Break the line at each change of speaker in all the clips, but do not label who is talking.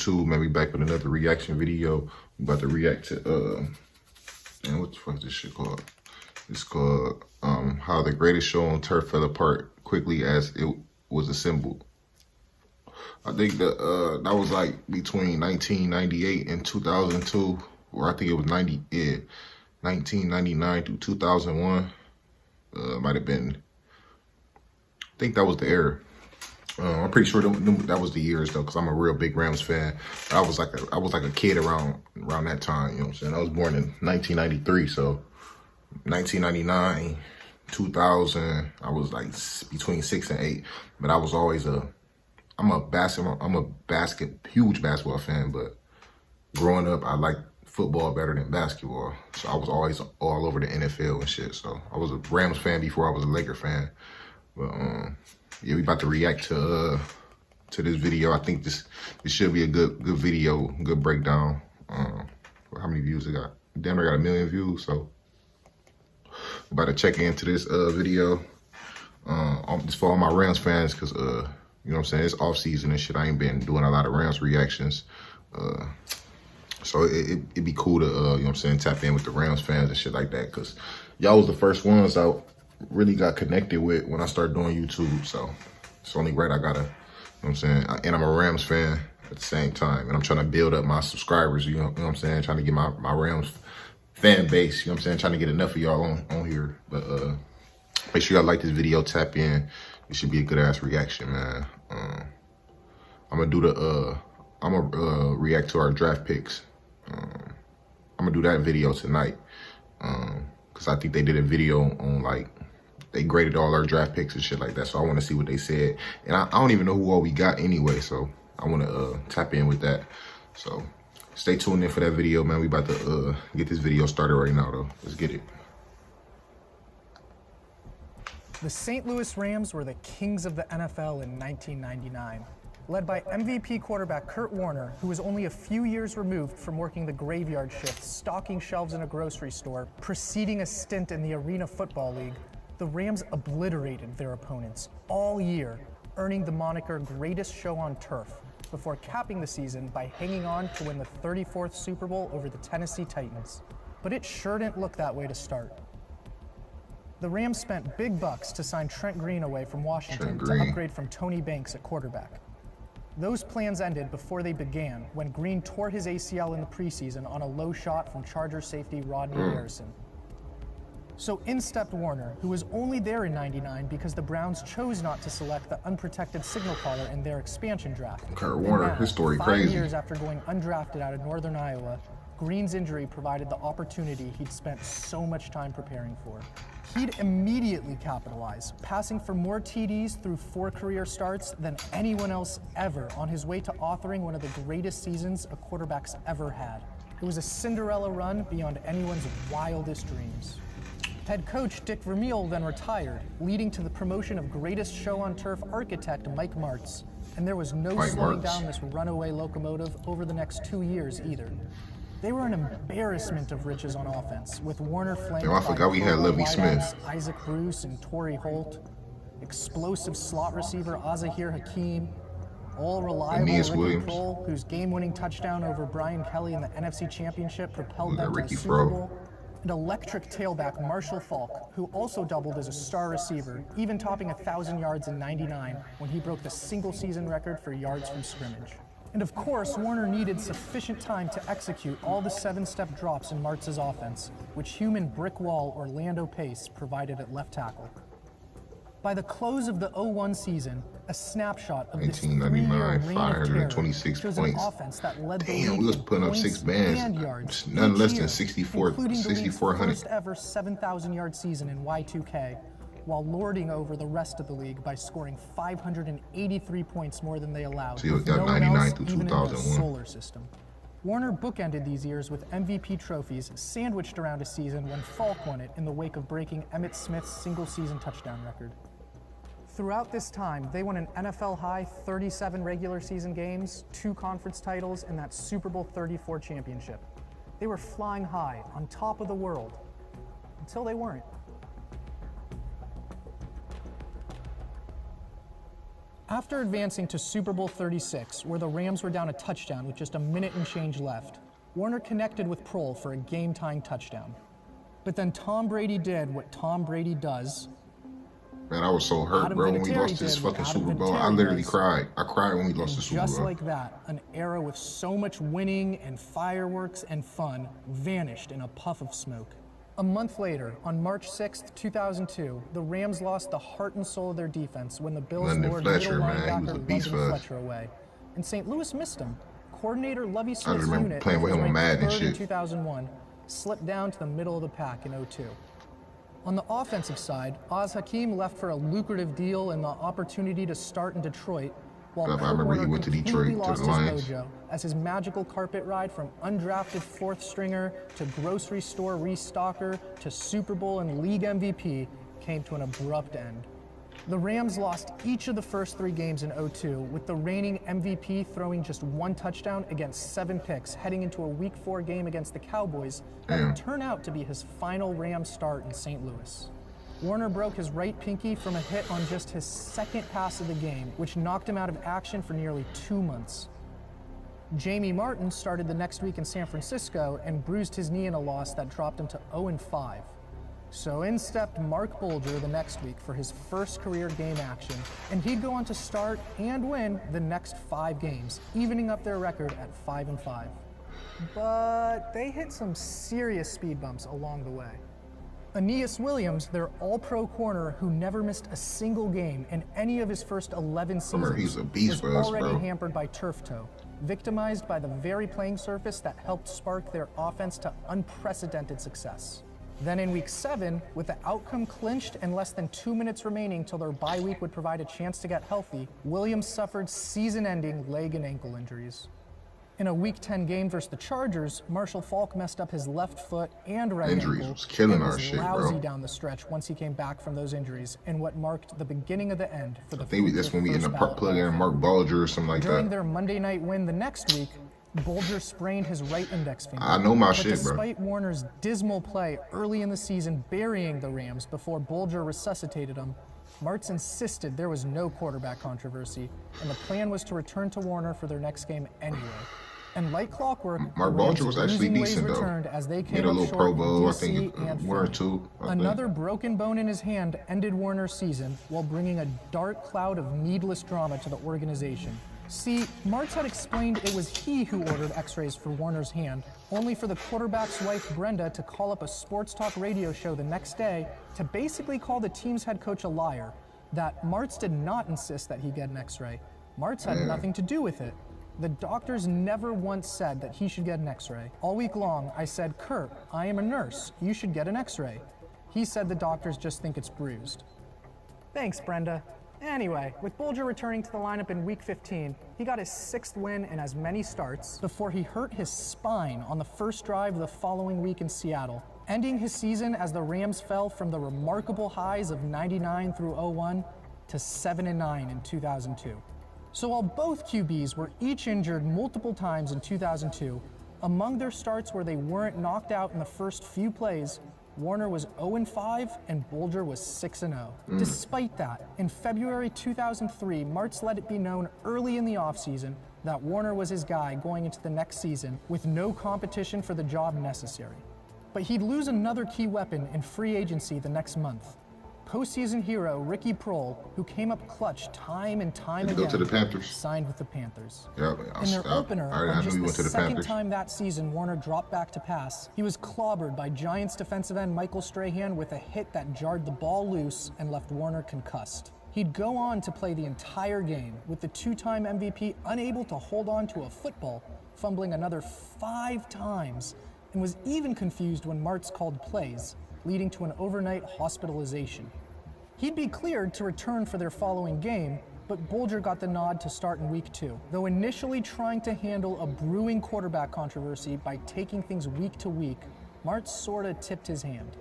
YouTube, man. We back with another reaction video. We about to react to man, what the fuck is this shit called? It's called How the Greatest Show on Turf Fell Apart Quickly as It Was Assembled. I think that was like between 1998 and 2002, or I think it was 1999 through 2001. Might have been, I think that was the era. I'm pretty sure that was the years though, because I'm a real big Rams fan. I was like a kid around that time. You know what I'm saying? I was born in 1993, so 1999, 2000, I was like between 6 and 8. But I was always huge basketball fan. But growing up, I liked football better than basketball, so I was always all over the NFL and shit. So I was a Rams fan before I was a Laker fan. But yeah, we about to react to this video. I think this should be a good video, good breakdown. How many views it got? Damn, I got 1 million views. So we're about to check into this video. Just for all my Rams fans, because you know what I'm saying, it's off season and shit. I ain't been doing a lot of Rams reactions. So it'd be cool to you know what I'm saying, tap in with the Rams fans and shit like that, because y'all was the first ones I really got connected with when I started doing YouTube. So it's only right I gotta, you know what I'm saying, and I'm a Rams fan at the same time, and I'm trying to build up my subscribers, you know what I'm saying, trying to get my Rams fan base, you know what I'm saying, trying to get enough of y'all on here. But make sure y'all like this video, tap in. It should be a good ass reaction, man. I'm gonna react to our draft picks. I'm gonna do that video tonight, because I think they did a video on, like, they graded all our draft picks and shit like that. So I want to see what they said, and I don't even know who all we got anyway. So I want to tap in with that. So stay tuned in for that video, man. We about to get this video started right now, though. Let's get it.
The St. Louis Rams were the kings of the NFL in 1999. Led by MVP quarterback Kurt Warner, who was only a few years removed from working the graveyard shift, stocking shelves in a grocery store, preceding a stint in the Arena Football League, the Rams obliterated their opponents all year, earning the moniker Greatest Show on Turf, before capping the season by hanging on to win the 34th Super Bowl over the Tennessee Titans. But it sure didn't look that way to start. The Rams spent big bucks to sign Trent Greenaway from Washington to upgrade from Tony Banks at quarterback. Those plans ended before they began, when Green tore his ACL in the preseason on a low shot from Chargers safety Rodney Harrison. So in stepped Warner, who was only there in '99 because the Browns chose not to select the unprotected signal caller in their expansion draft.
Kurt Warner, his story crazy.
5 years after going undrafted out of Northern Iowa, Green's injury provided the opportunity he'd spent so much time preparing for. He'd immediately capitalize, passing for more TDs through 4 career starts than anyone else ever, on his way to authoring one of the greatest seasons a quarterback's ever had. It was a Cinderella run beyond anyone's wildest dreams. Head coach Dick Vermeil then retired, leading to the promotion of Greatest Show on Turf architect Mike Martz. And there was no slowing down this runaway locomotive over the next 2 years either. They were an embarrassment of riches on offense, with Warner flanked by Isaac Bruce and Torrey Holt, explosive slot receiver Azahir Hakim, all reliable Ricky Prohl, whose game-winning touchdown over Brian Kelly in the NFC Championship propelled them to the Super Bowl, and electric tailback Marshall Faulk, who also doubled as a star receiver, even topping 1,000 yards in '99 when he broke the single-season record for yards from scrimmage. And of course, Warner needed sufficient time to execute all the 7-step drops in Martz's offense, which human brick wall Orlando Pace provided at left tackle. By the close of the '01 season, a snapshot of this 3-year reign of terror shows an offense that led the league
we was putting up 6 bands,
and yards,
nothing less than
including the league's
6,400.
first ever 7,000-yard season in Y2K, while lording over the rest of the league by scoring 583 points more than they allowed.
So you got 99 through
even in the
2001.
solar system. Warner bookended these years with MVP trophies sandwiched around a season when Falk won it in the wake of breaking Emmitt Smith's single-season touchdown record. Throughout this time, they won an NFL-high 37 regular season games, 2 conference titles, and that Super Bowl 34 championship. They were flying high, on top of the world, until they weren't. After advancing to Super Bowl 36, where the Rams were down a touchdown with just a minute and change left, Warner connected with Prohl for a game-tying touchdown. But then Tom Brady did what Tom Brady does.
Man, I was so hurt, bro, when we lost this fucking Super Bowl. I literally cried. I cried when we lost the Super Bowl.
Just like that, an era with so much winning and fireworks and fun vanished in a puff of smoke. A month later, on March 6th, 2002, the Rams lost the heart and soul of their defense when the Bills lured middle linebacker London Fletcher away. And St. Louis missed him. Coordinator Lovie Smith's unit,
playing with him on Madden and shit.
In 2001, slipped down to the middle of the pack in 2002. On the offensive side, Oz Hakeem left for a lucrative deal and the opportunity to start in Detroit, while
I remember he went to Detroit,
lost
to the Lions.
his mojo as his magical carpet ride from undrafted fourth stringer to grocery store restocker to Super Bowl and league MVP came to an abrupt end. The Rams lost each of the first 3 games in 2002, with the reigning MVP throwing just 1 touchdown against 7 picks, heading into a Week 4 game against the Cowboys that would turn out to be his final Rams start in St. Louis. Warner broke his right pinky from a hit on just his second pass of the game, which knocked him out of action for nearly 2 months. Jamie Martin started the next week in San Francisco and bruised his knee in a loss that dropped him to 0-5. So in stepped Mark Bulger the next week for his first career game action, and he'd go on to start and win the next 5 games, evening up their record at 5-5. But they hit some serious speed bumps along the way. Aeneas Williams, their all-pro corner who never missed a single game in any of his first 11 seasons,
he's a beast
was
for us,
already
bro.
hampered by turf toe, victimized by the very playing surface that helped spark their offense to unprecedented success. Then in week 7, with the outcome clinched and less than 2 minutes remaining till their bye week would provide a chance to get healthy, Williams suffered season-ending leg and ankle injuries. In a Week 10 game versus the Chargers, Marshall Faulk messed up his left foot and right ankle
was killing
and
our
was
shit,
lousy
bro.
down the stretch once he came back from those injuries in what marked the beginning of the end for the
I think that's when we ended up plugging in Mark Bulger or something like
During
that.
their Monday night win the next week, Bulger sprained his right index finger.
I know my
but
shit, bro.
Despite Warner's dismal play early in the season burying the Rams before Bulger resuscitated him, Martz insisted there was no quarterback controversy, and the plan was to return to Warner for their next game anyway. And like clockwork,
Mark Bulger was actually decent, though.
returned as they
He
came
had a
up
little
short
Pro
in
Bowl, I
DC
think,
and
1 or
Philly.
2. I think.
Another broken bone in his hand ended Warner's season while bringing a dark cloud of needless drama to the organization. See, Martz had explained it was he who ordered x-rays for Warner's hand, only for the quarterback's wife Brenda to call up a sports talk radio show the next day to basically call the team's head coach a liar, that Martz did not insist that he get an x-ray. Martz had nothing to do with it. The doctors never once said that he should get an x-ray. All week long, I said, "Kurt, I am a nurse. You should get an x-ray." He said the doctors just think it's bruised. Thanks, Brenda. Anyway, with Bulger returning to the lineup in week 15, he got his 6th win in as many starts before he hurt his spine on the first drive of the following week in Seattle, ending his season as the Rams fell from the remarkable highs of 99 through 01 to 7-9 in 2002. So while both QBs were each injured multiple times in 2002, among their starts where they weren't knocked out in the first few plays, Warner was 0-5 and Bulger was 6-0. Despite that, in February 2003, Martz let it be known early in the offseason that Warner was his guy going into the next season with no competition for the job necessary. But he'd lose another key weapon in free agency the next month. Postseason hero Ricky Prohl, who came up clutch time and time again,
go to the Panthers.
signed with the Panthers.
Yep,
In their opener,
I
on
knew
just
he
the
went to the
second
Panthers.
time that season Warner dropped back to pass, he was clobbered by Giants defensive end Michael Strahan with a hit that jarred the ball loose and left Warner concussed. He'd go on to play the entire game, with the 2-time MVP unable to hold on to a football, fumbling another 5 times, and was even confused when Martz called plays, leading to an overnight hospitalization. He'd be cleared to return for their following game, but Bulger got the nod to start in week 2, though initially trying to handle a brewing quarterback controversy by taking things week to week, Martz sorta tipped his hand.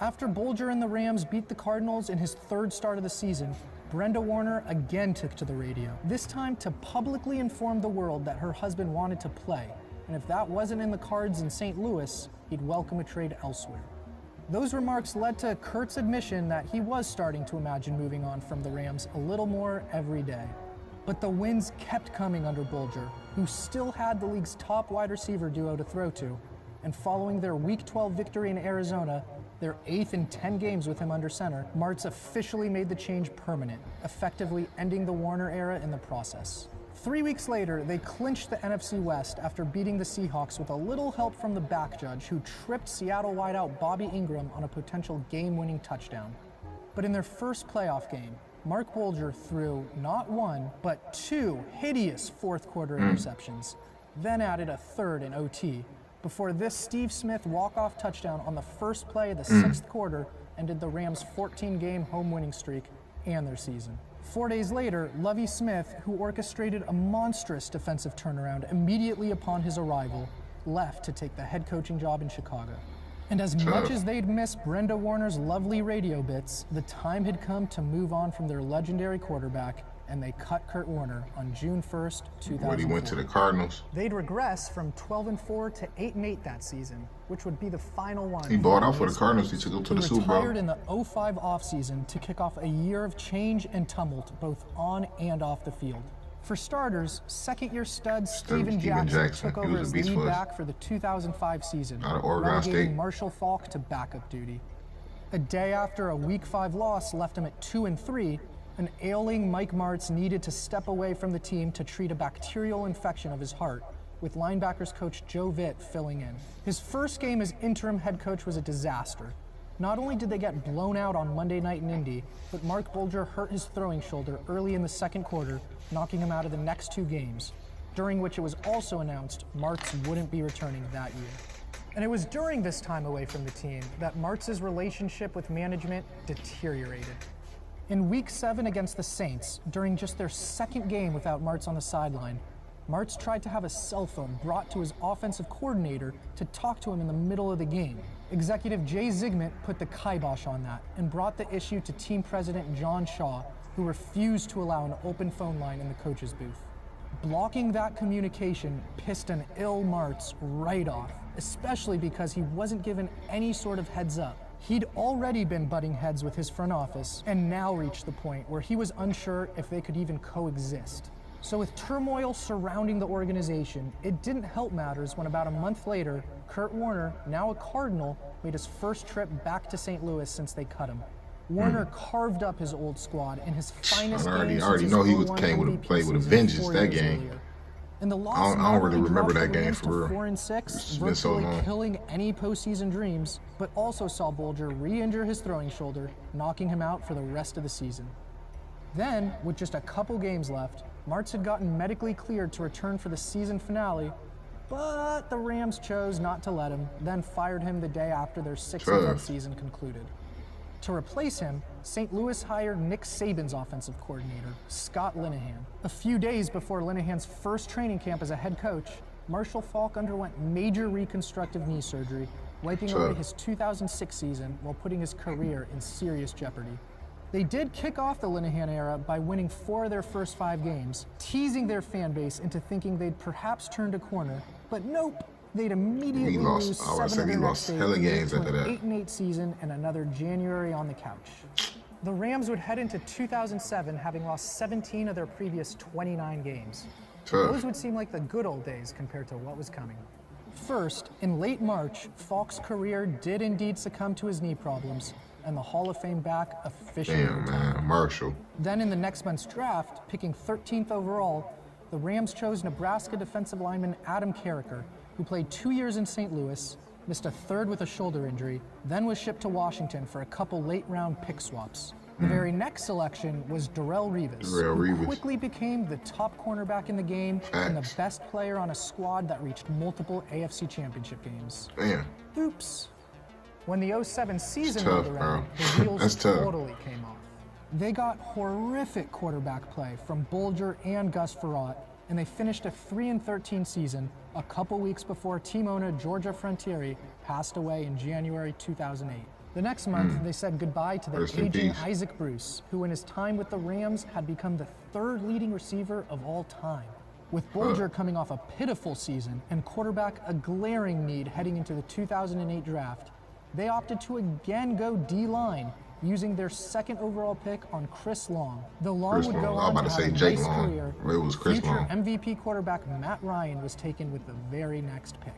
After Bulger and the Rams beat the Cardinals in his 3rd start of the season, Brenda Warner again took to the radio, this time to publicly inform the world that her husband wanted to play, and if that wasn't in the cards in St. Louis, he'd welcome a trade elsewhere. Those remarks led to Kurt's admission that he was starting to imagine moving on from the Rams a little more every day. But the wins kept coming under Bulger, who still had the league's top wide receiver duo to throw to. And following their Week 12 victory in Arizona, their 8th in 10 games with him under center, Martz officially made the change permanent, effectively ending the Warner era in the process. 3 weeks later, they clinched the NFC West after beating the Seahawks with a little help from the back judge, who tripped Seattle wideout Bobby Ingram on a potential game-winning touchdown. But in their first playoff game, Mark Bulger threw not one, but 2 hideous fourth-quarter interceptions, then added a third in OT, before this Steve Smith walk-off touchdown on the first play of the 6th quarter ended the Rams' 14-game home-winning streak and their season. 4 days later, Lovie Smith, who orchestrated a monstrous defensive turnaround immediately upon his arrival, left to take the head coaching job in Chicago. And as much as they'd miss Brenda Warner's lovely radio bits, the time had come to move on from their legendary quarterback, and they cut Kurt Warner on June 1st, 2004.
When he went to the Cardinals.
They'd regress from 12-4 to 8-8 that season, which would be the final one.
He bought out for the Cardinals. He took him to the Super Bowl.
He retired in the 05 offseason to kick off a year of change and tumult, both on and off the field. For starters, second-year stud Steven Jackson took over as lead back for the 2005 season, relegating Marshall Faulk to backup duty. A day after a Week 5 loss left him at 2-3, an ailing Mike Martz needed to step away from the team to treat a bacterial infection of his heart, with linebackers coach Joe Vitt filling in. His first game as interim head coach was a disaster. Not only did they get blown out on Monday night in Indy, but Mark Bulger hurt his throwing shoulder early in the second quarter, knocking him out of the next 2 games, during which it was also announced Martz wouldn't be returning that year. And it was during this time away from the team that Martz's relationship with management deteriorated. In Week 7 against the Saints, during just their second game without Martz on the sideline, Martz tried to have a cell phone brought to his offensive coordinator to talk to him in the middle of the game. Executive Jay Zygmunt put the kibosh on that and brought the issue to team president John Shaw, who refused to allow an open phone line in the coach's booth. Blocking that communication pissed an ill Martz right off, especially because he wasn't given any sort of heads up. He'd already been butting heads with his front office and now reached the point where he was unsure if they could even coexist. So with turmoil surrounding the organization, it didn't help matters when about a month later, Kurt Warner, now a Cardinal, made his first trip back to St. Louis since they cut him. Warner carved up his old squad in his finest games.
I already know he came with a play with a vengeance that game.
And the loss
I don't really remember that game for real.
4-6, virtually killing any postseason dreams, but also saw Bulger re-injure his throwing shoulder, knocking him out for the rest of the season. Then, with just a couple games left, Martz had gotten medically cleared to return for the season finale, but the Rams chose not to let him, then fired him the day after their 6-10 season concluded. To replace him, St. Louis hired Nick Saban's offensive coordinator, Scott Linehan. A few days before Linehan's first training camp as a head coach, Marshall Faulk underwent major reconstructive knee surgery, wiping away his 2006 season while putting his career in serious jeopardy. They did kick off the Linehan era by winning 4 of their first 5 games, teasing their fan base into thinking they'd perhaps turned a corner, but nope. They'd immediately lose 7 of their next 8 games after that. 8-8 season and another January on the couch. The Rams would head into 2007 having lost 17 of their previous 29 games. Those would seem like the good old days compared to what was coming. First, in late March, Faulk's career did indeed succumb to his knee problems, and the Hall of Fame back officially retired.
Marshall.
Then in the next month's draft, picking 13th overall, the Rams chose Nebraska defensive lineman Adam Carricker, who played 2 years in St. Louis, missed a third with a shoulder injury, then was shipped to Washington for a couple late-round pick swaps. The very next selection was Darrelle Revis, who quickly became the top cornerback in the game and the best player on a squad that reached multiple AFC championship games. Oops. When the 07 season rolled around, the wheels totally came off. They got horrific quarterback play from Bulger and Gus Frerotte, and they finished a 3-13 season a couple weeks before team owner Georgia Frontieri passed away in January 2008. The next month, they said goodbye to their aging Isaac Bruce, who in his time with the Rams had become the 3rd leading receiver of all time. With Bulger coming off a pitiful season and quarterback a glaring need heading into the 2008 draft, they opted to again go D-line, using their second overall pick on Chris Long. The Long
Chris
would go
Long. I was
on
about
to
to
have
say
a
Jake
nice
Long.
career.
It was Chris
Future
Long.
MVP quarterback Matt Ryan was taken with the very next pick.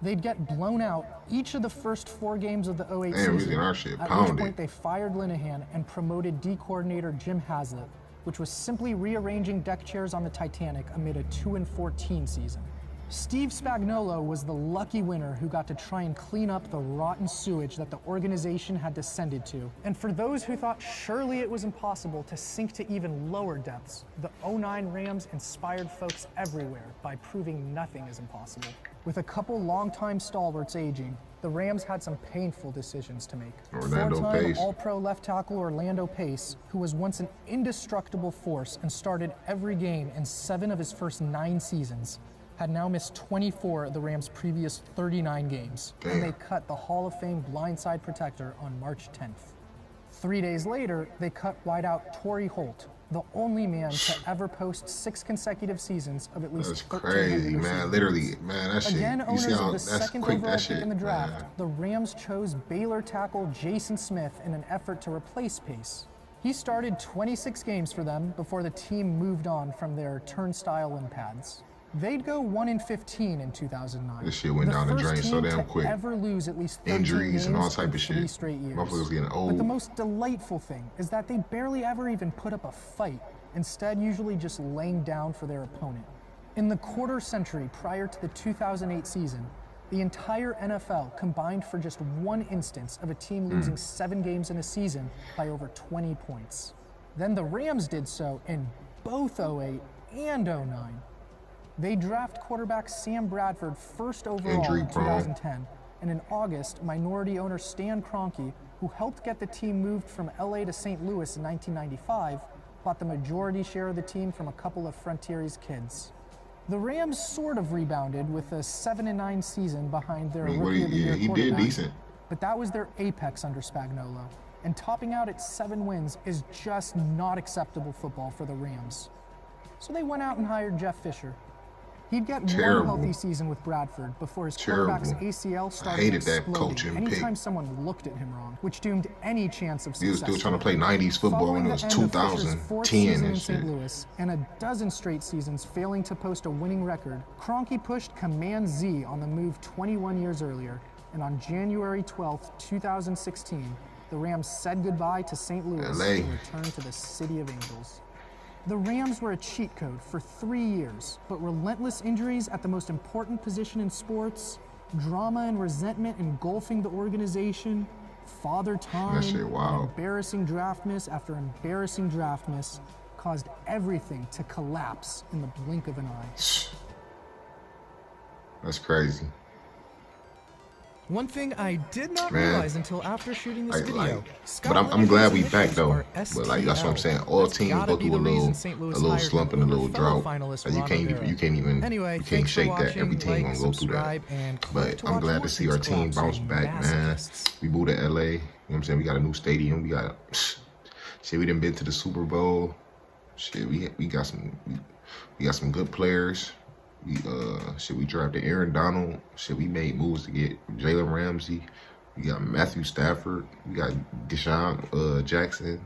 They'd get blown out each of the first 4 games of the 08
Damn, we
season,
getting our shit
at which
pounded.
point they fired Linehan and promoted D coordinator Jim Haslett, which was simply rearranging deck chairs on the Titanic amid a 2-14 season. Steve Spagnuolo was the lucky winner who got to try and clean up the rotten sewage that the organization had descended to. And for those who thought surely it was impossible to sink to even lower depths, the 09 Rams inspired folks everywhere by proving nothing is impossible. With a couple longtime stalwarts aging, the Rams had some painful decisions to make.
Orlando
Four-time
Pace.
All-Pro left tackle Orlando Pace, who was once an indestructible force and started every game in 7 of his first 9 seasons, had now missed 24 of the Rams' previous 39 games, and they cut the Hall of Fame blindside protector on March 10th. 3 days later, they cut wideout Torrey Holt, the only man to ever post 6 consecutive seasons of at least
That's
1,300
crazy, man.
receiving
Literally,
yards.
man, that shit.
Again,
You
owners
see how
of the
that's
second
quick
overall
that
pick
shit,
in the draft,
man.
the Rams chose Baylor tackle Jason Smith in an effort to replace Pace. He started 26 games for them before the team moved on from their turnstile limb pads. They'd go 1-15 in 2009.
This shit went down the drain so damn quick.
To ever lose at least 13
Injuries and all
games
type
in
of
3
shit.
straight years.
Motherfuckers getting
But the
old.
most delightful thing is that they barely ever even put up a fight, instead usually just laying down for their opponent. In the quarter century prior to the 2008 season, the entire NFL combined for just one instance of a team losing 7 games in a season by over 20 points. Then the Rams did so in both 08 and 09. They draft quarterback Sam Bradford first overall
Injury
in
prone.
2010, and in August, minority owner Stan Kroenke, who helped get the team moved from LA to St. Louis in 1995, bought the majority share of the team from a couple of Frontier's kids. The Rams sort of rebounded with a 7-9 season behind their Rookie of the Year
he did
quarterback,
decent.
but that was their apex under Spagnuolo, and topping out at 7 wins is just not acceptable football for the Rams. So they went out and hired Jeff Fisher. He'd get
Terrible.
one healthy season with Bradford before his
Terrible.
quarterback's ACL started
hated that
exploding
coaching
anytime
pick.
someone looked at him wrong, which doomed any chance of
He was
success.
still trying to
for
play
him.
90s football
Following
when it was
the end of Fisher's 4th
2010
season in
and
St.
shit.
Louis and a dozen straight seasons failing to post a winning record, Kroenke pushed Command Z on the move 21 years earlier, and on January 12th, 2016, the Rams said goodbye to St. Louis
LA.
and returned to the City of Angels. The Rams were a cheat code for 3 years, but relentless injuries at the most important position in sports, drama and resentment engulfing the organization, father time,
shit wild.
and embarrassing draft miss after embarrassing draft miss caused everything to collapse in the blink of an eye.
That's crazy.
One thing I did not
Man.
realize until after shooting this video.
But I'm glad we back though. But like that's what I'm saying. All teams go through a little slump and a little drought. Like you can't shake that. Every team gonna go through that. But I'm glad to see our team bounce back, man. We moved to LA. You know what I'm saying? We got a new stadium. We got shit. We done been to the Super Bowl. Shit. We got some good players. We drafted Aaron Donald. Shit, we made moves to get Jalen Ramsey. We got Matthew Stafford. We got Deshaun Jackson.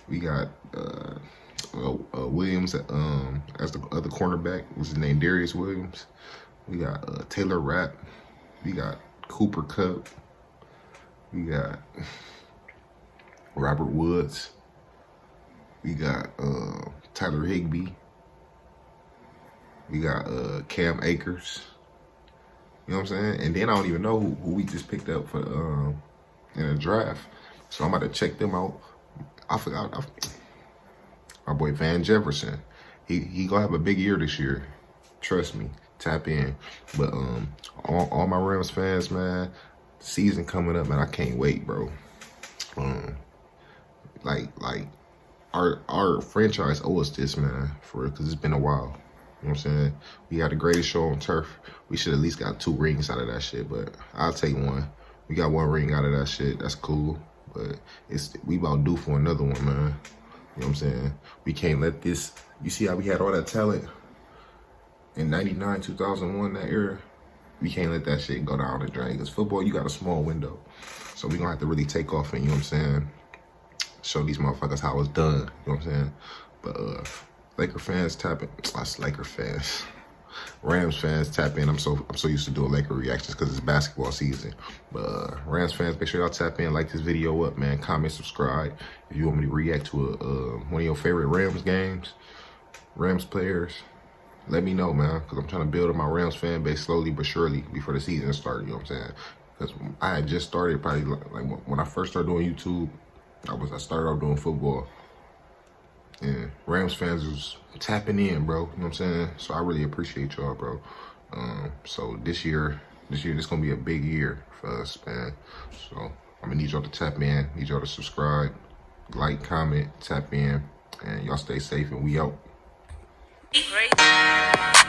We got Williams as the other cornerback. What's his name? Darius Williams. We got Taylor Rapp. We got Cooper Kupp. We got Robert Woods. We got Tyler Higbee. We got Cam Akers. You know what I'm saying? And then I don't even know who we just picked up for in a draft. So I'm about to check them out. I forgot. Our boy Van Jefferson. He gonna have a big year this year. Trust me. Tap in. But all my Rams fans, man, season coming up, man, I can't wait, bro. Like our franchise owes us this, man, for real, because it's been a while. You know what I'm saying? We got the greatest show on turf. We should at least got 2 rings out of that shit, but I'll take one. We got 1 ring out of that shit. That's cool. But we about due for another one, man. You know what I'm saying? We can't let this. You see how we had all that talent in 99, 2001, that era? we can't let that shit go down the drain. Because football, you got a small window. So we gonna have to really take off and, you know what I'm saying, show these motherfuckers how it's done. You know what I'm saying? But Laker fans tap in. Us Laker fans. Rams fans tap in. I'm so used to doing Laker reactions because it's basketball season. But Rams fans, make sure y'all tap in, like this video up, man. Comment, subscribe. If you want me to react to one of your favorite Rams games, Rams players, let me know, man. Because I'm trying to build up my Rams fan base slowly but surely before the season starts. You know what I'm saying? Because I had just started probably like when I first started doing YouTube. I started off doing football. And Rams fans was tapping in, bro. You know what I'm saying? So I really appreciate y'all, bro. So this year, this gonna be a big year for us, man. So I'm gonna need y'all to tap in, need y'all to subscribe, like, comment, tap in, and y'all stay safe and we out.
Great.